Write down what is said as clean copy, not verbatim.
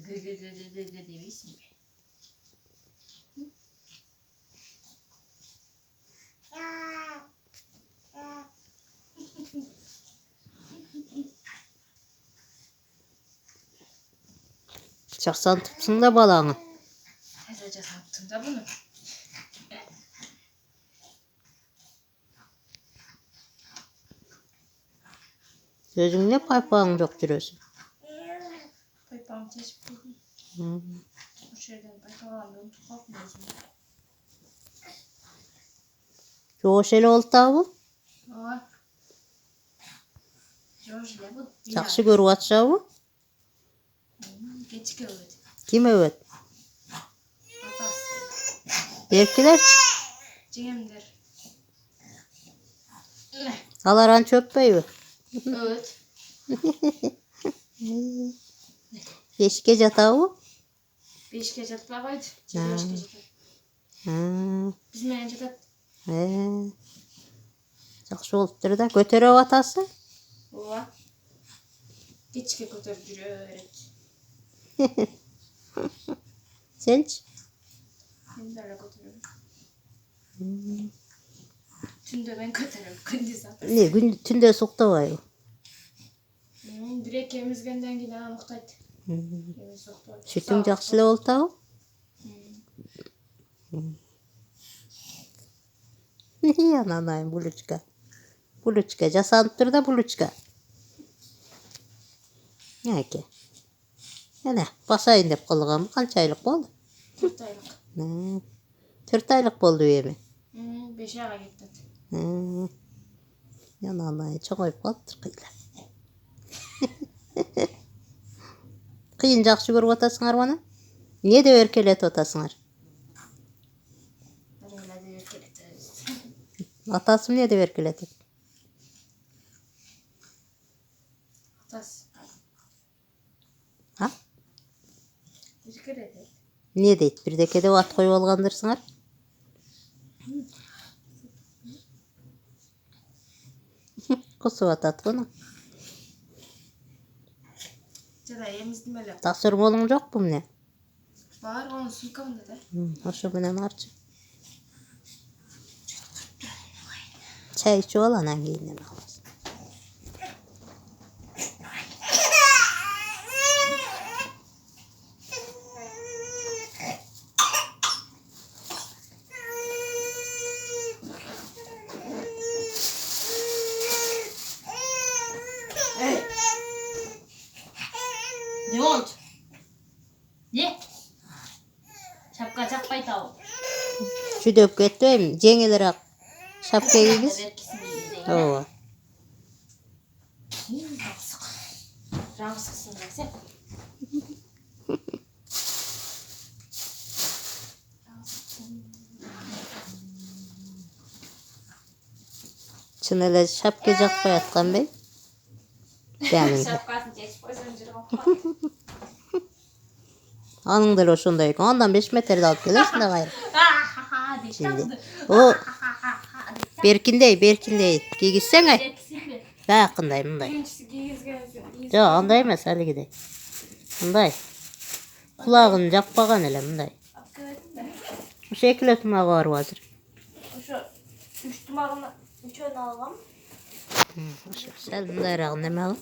Deyeysin. Çaksan tıpsın da balanı. Hezece sattım da bunu. Gözün ne paypağın yok duruyorsun. Paypağımı teşvik edeyim. Bu şeyden paypağı alıyorum. Kalkmıyorsun. Çoğu şeyle oldu da bu. Aa. George'le bu. Çakşı görü atsa bu. Geçik öğret. Kim evet? Atası. Erkiler Cem'dir. alaran çöppeyi. Evet. Beş gece tavu. 5 gece tutmabaydı. 5 gece tut. Bizim önce de Çakşı olup da götürü atası. baba. Geçike götürüp öğret. Senç. Ben de öyle götürüyorum. Tünde ben götürüyorum. Gündüz atasın. Ne gün tünde sokta var. Direkt evimiz gönden giden noktaydı. Evimiz soktu. Sütün çakşılı oldu tavu. Yananayım buluçka. Buluçka. Casanttır da buluçka. Ne ki? Yani basayın deyip kılgam. Kaç aylık oldu? 4 aylık. 4 aylık oldu yemi. 5 ayga gitti. Yananayı çok ayıp kaldır kıyla. Kıyın jakşı görüp otasыңар bana. Niye de örkelet otasыңар? Arayla da yürükeletiz. Atasım niye de örkelet? Atas. Ha? Yürükeletiz. Niye deydi? Bir de kede at koyup algandırsыңар. Kusup atat bunu. Cada evimiz demeli. Tasır bolun yok mu ne? Var onun suykamında da. Hoşu bilen arçı. Çay içi olan hanginden alır? Hey. Ne oldu? Ne? Şapka çakpay tavuk. Şu döp getmeyim. Cengiler şapka giygiz. Oo. Ram sıksın derse. Çınele şapka jakpa yatkan bey. Benim. Şapkasını çekip koysun cırgım. Anındır o şundayken. Ondan 5 metrede alıp gelirsin de gayrı. Şimdi. O Berkindey. Giygizsene. Ben yakındayım bunday. Yok onday emas hali gidey. Bunday. Kulağını jakpagan ele bunday. Bu şekilde tumağı var hazır. Şu 3 tümağını 3 ön algam. Sen bunday rağın deme alın.